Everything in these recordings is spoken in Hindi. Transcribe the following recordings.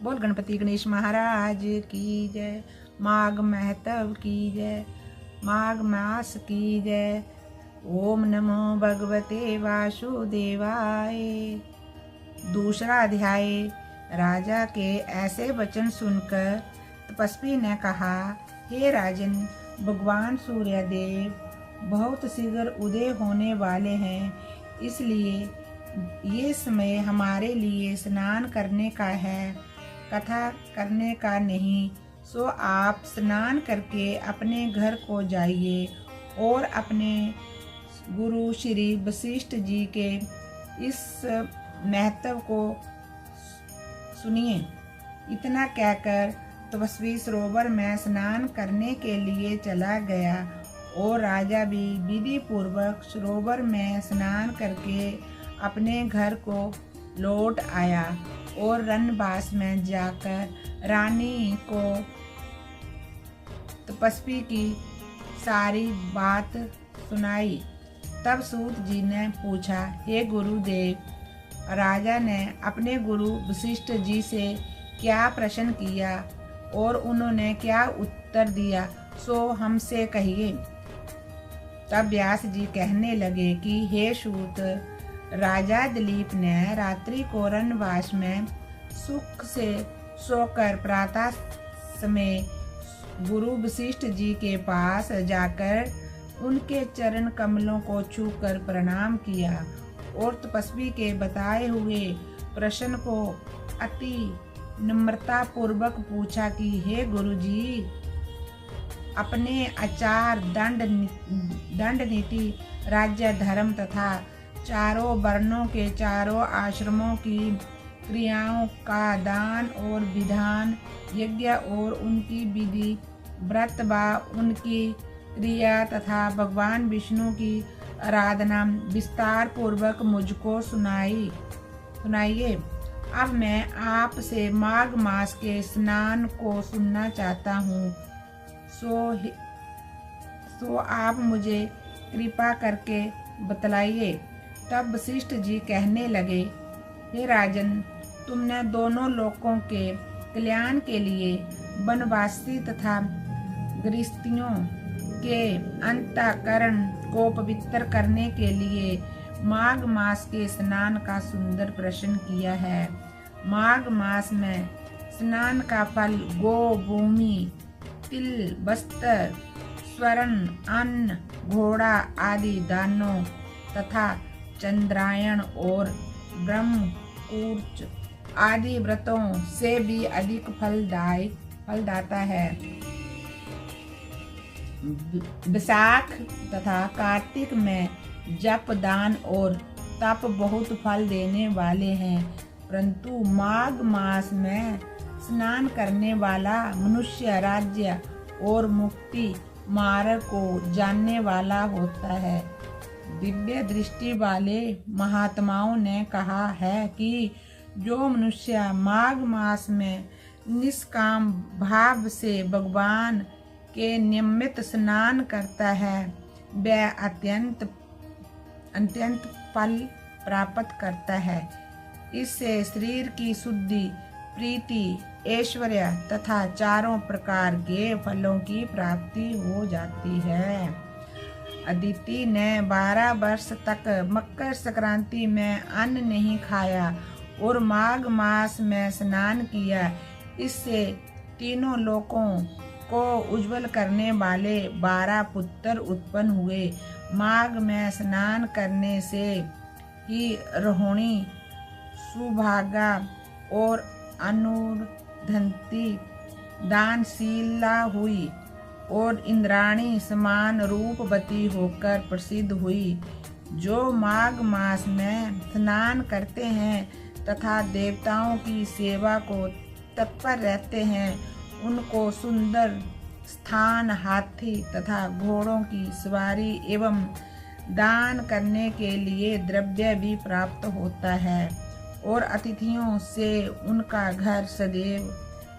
बोल गणपति गणेश महाराज की जय। माघ महतव की जय। माघ मास की जय। ओम नमो भगवते वासुदेवाय। दूसरा अध्याय। राजा के ऐसे वचन सुनकर तपस्वी ने कहा, हे राजन, भगवान सूर्यदेव बहुत शीघ्र उदय होने वाले हैं, इसलिए ये समय हमारे लिए स्नान करने का है, कथा करने का नहीं। सो आप स्नान करके अपने घर को जाइए और अपने गुरु श्री वशिष्ठ जी के इस महत्व को सुनिए। इतना कहकर तपस्वी सरोवर में स्नान करने के लिए चला गया और राजा भी विधि पूर्वक सरोवर में स्नान करके अपने घर को लौट आया और रनबास में जाकर रानी को तपस्वी की सारी बात सुनाई। तब सूत जी ने पूछा, हे गुरुदेव, राजा ने अपने गुरु वशिष्ठ जी से क्या प्रश्न किया और उन्होंने क्या उत्तर दिया, सो हमसे कहिए। तब व्यास जी कहने लगे कि हे सूत, राजा दिलीप ने रात्रि को रनवास में सुख से सोकर प्रातः समय गुरु वशिष्ठ जी के पास जाकर उनके चरण कमलों को छूकर प्रणाम किया और तपस्वी के बताए हुए प्रश्न को अति नम्रता पूर्वक पूछा कि हे गुरुजी, अपने आचार दंड नीति, राज्य धर्म तथा चारों वर्णों के चारों आश्रमों की क्रियाओं का दान और विधान, यज्ञ और उनकी विधि, व्रत व उनकी क्रिया तथा भगवान विष्णु की आराधना विस्तार पूर्वक मुझको सुनाइए। अब मैं आपसे माघ मास के स्नान को सुनना चाहता हूँ, सो आप मुझे कृपा करके बतलाइए। तब वशिष्ठ जी कहने लगे, हे राजन, तुमने दोनों लोकों के कल्याण के लिए वनवासी तथा गृहस्थियों के अंतःकरण को पवित्र करने के लिए माघ मास के स्नान का सुंदर प्रश्न किया है। माघ मास में स्नान का फल गो, भूमि, तिल, वस्त्र, स्वर्ण, अन्न, घोड़ा आदि दानों तथा चंद्रायण और ब्रह्मकूर्च आदि व्रतों से भी अधिक फलदाता है। विशाख तथा कार्तिक में जप, दान और तप बहुत फल देने वाले हैं, परंतु माघ मास में स्नान करने वाला मनुष्य राज्य और मुक्ति मार्ग को जानने वाला होता है। दिव्य दृष्टि वाले महात्माओं ने कहा है कि जो मनुष्य माघ मास में निष्काम भाव से भगवान के नियमित स्नान करता है, वह अत्यंत फल प्राप्त करता है। इससे शरीर की शुद्धि, प्रीति, ऐश्वर्य तथा चारों प्रकार के फलों की प्राप्ति हो जाती है। अदिति ने 12 वर्ष तक मकर संक्रांति में अन्न नहीं खाया और माघ मास में स्नान किया। इससे तीनों लोकों को उज्जवल करने वाले 12 पुत्र उत्पन्न हुए। माघ में स्नान करने से ही रोहिणी, सुभागा और अनुर्धंती दानशीला हुई और इंद्राणी समान रूपवती होकर प्रसिद्ध हुई। जो माघ मास में स्नान करते हैं तथा देवताओं की सेवा को तत्पर रहते हैं, उनको सुंदर स्थान, हाथी तथा घोड़ों की सवारी एवं दान करने के लिए द्रव्य भी प्राप्त होता है और अतिथियों से उनका घर सदैव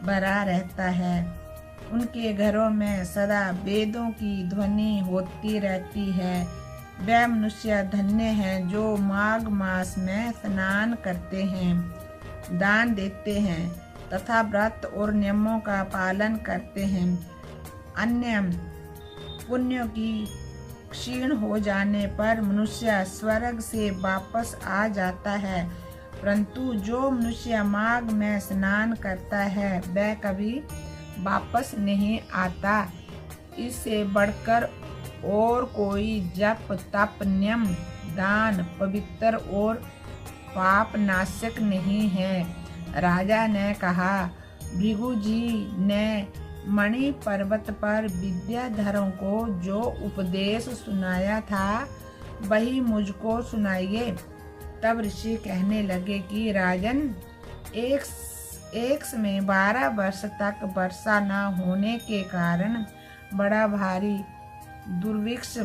भरा रहता है। उनके घरों में सदा वेदों की ध्वनि होती रहती है। वह मनुष्य धन्य हैं जो माघ मास में स्नान करते हैं, दान देते हैं तथा व्रत और नियमों का पालन करते हैं। अन्य पुण्यों की क्षीण हो जाने पर मनुष्य स्वर्ग से वापस आ जाता है, परंतु जो मनुष्य माघ में स्नान करता है वह कभी वापस नहीं आता। इससे बढ़कर और कोई जप तप नियम दान पवित्र और पाप नाशक नहीं है। राजा ने कहा, भृगु जी ने मणि पर्वत पर विद्याधरों को जो उपदेश सुनाया था वही मुझको सुनाइए। तब ऋषि कहने लगे कि राजन, एक समय 12 वर्ष तक वर्षा न होने के कारण बड़ा भारी दुर्भिक्ष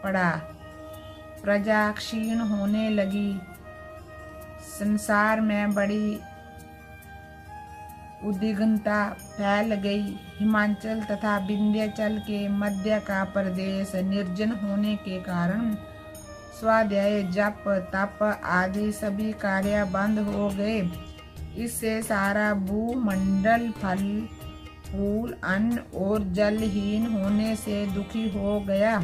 पड़ा, प्रजा क्षीण होने लगी, संसार में बड़ी उद्विग्नता फैल गई। हिमाचल तथा विंध्याचल के मध्य का प्रदेश निर्जन होने के कारण स्वाध्याय जप तप आदि सभी कार्य बंद हो गए। इससे सारा भूमंडल फल फूल अन्न और जलहीन होने से दुखी हो गया।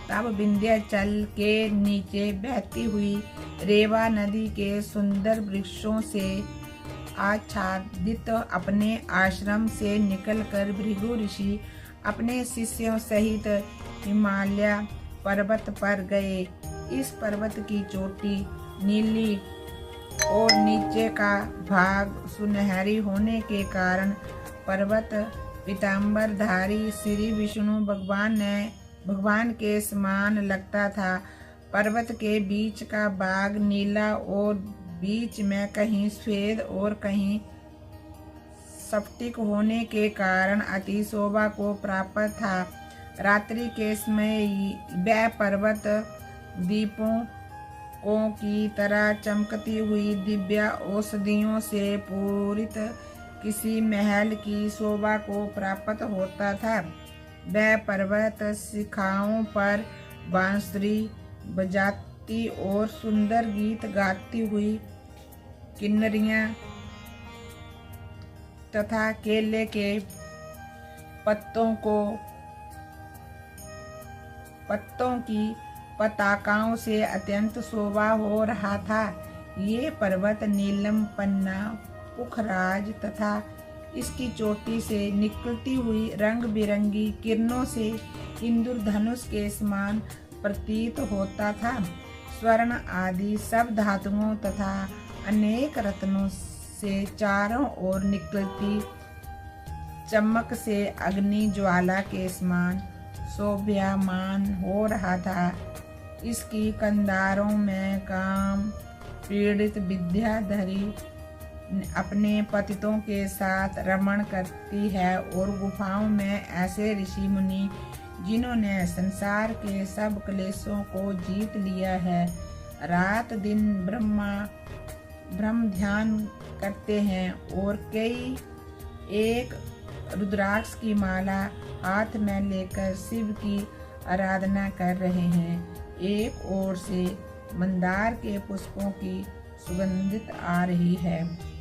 तब विंध्याचल के नीचे बहती हुई रेवा नदी के सुंदर वृक्षों से आच्छादित अपने आश्रम से निकलकर भृगु ऋषि अपने शिष्यों सहित हिमालय पर्वत पर गए। इस पर्वत की चोटी नीली और नीचे का भाग सुनहरी होने के कारण पर्वत पीताम्बरधारी श्री विष्णु भगवान के समान लगता था। पर्वत के बीच का भाग नीला और बीच में कहीं सफेद और कहीं स्फटिक होने के कारण अति शोभा को प्राप्त था। रात्रि के समय वह पर्वत दीपों की तरह चमकती हुई दिव्य औषधियों से पूरित किसी महल की शोभा को प्राप्त होता था। वह पर्वत शिखाओं पर बांसुरी बजाती और सुंदर गीत गाती हुई किन्नरियां तथा केले के पत्तों की पताकाओं से अत्यंत शोभा हो रहा था। ये पर्वत नीलम पन्ना पुखराज तथा इसकी चोटी से निकलती हुई रंग बिरंगी किरणों से इंद्रधनुष के समान प्रतीत होता था। स्वर्ण आदि सब धातुओं तथा अनेक रत्नों से चारों ओर निकलती चमक से अग्नि ज्वाला के समान शोभायमान हो रहा था। इसकी कंधारों में काम पीड़ित विद्याधरी अपने पतितों के साथ रमण करती है और गुफाओं में ऐसे ऋषि मुनि जिन्होंने संसार के सब क्लेशों को जीत लिया है रात दिन ब्रह्म ध्यान करते हैं और कई एक रुद्राक्ष की माला हाथ में लेकर शिव की आराधना कर रहे हैं। एक ओर से मंदार के पुष्पों की सुगंधित आ रही है।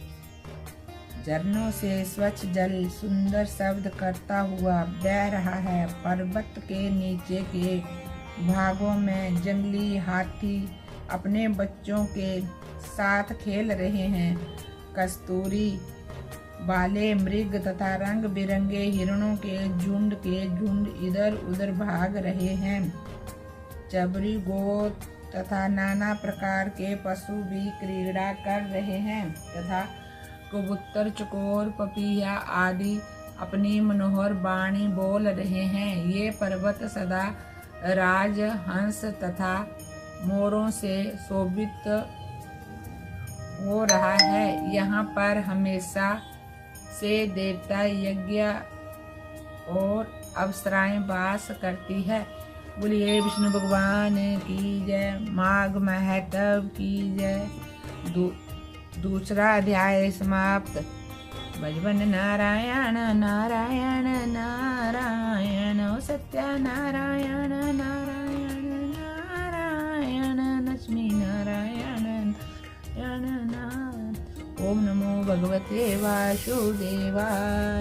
झरनों से स्वच्छ जल सुंदर शब्द करता हुआ बह रहा है। पर्वत के नीचे के भागों में जंगली हाथी अपने बच्चों के साथ खेल रहे हैं। कस्तूरी वाले मृग तथा रंग बिरंगे हिरणों के झुंड इधर उधर भाग रहे हैं। चबरी गोत तथा नाना प्रकार के पशु भी क्रीड़ा कर रहे हैं तथा कबूतर चकोर पपीहा आदि अपनी मनोहर वाणी बोल रहे हैं। ये पर्वत सदा राजहंस तथा मोरों से शोभित हो रहा है। यहाँ पर हमेशा से देवता यज्ञ और अप्सराएं वास करती है। बोलिए विष्णु भगवान की जय। माघ महत्व की जय। दूसरा अध्याय समाप्त। भजवन नारायण नारायण नारायण सत्य नारायण नारायण नारायण लक्ष्मी नारायण नारायण। ओम नमो भगवते वासुदेवाय।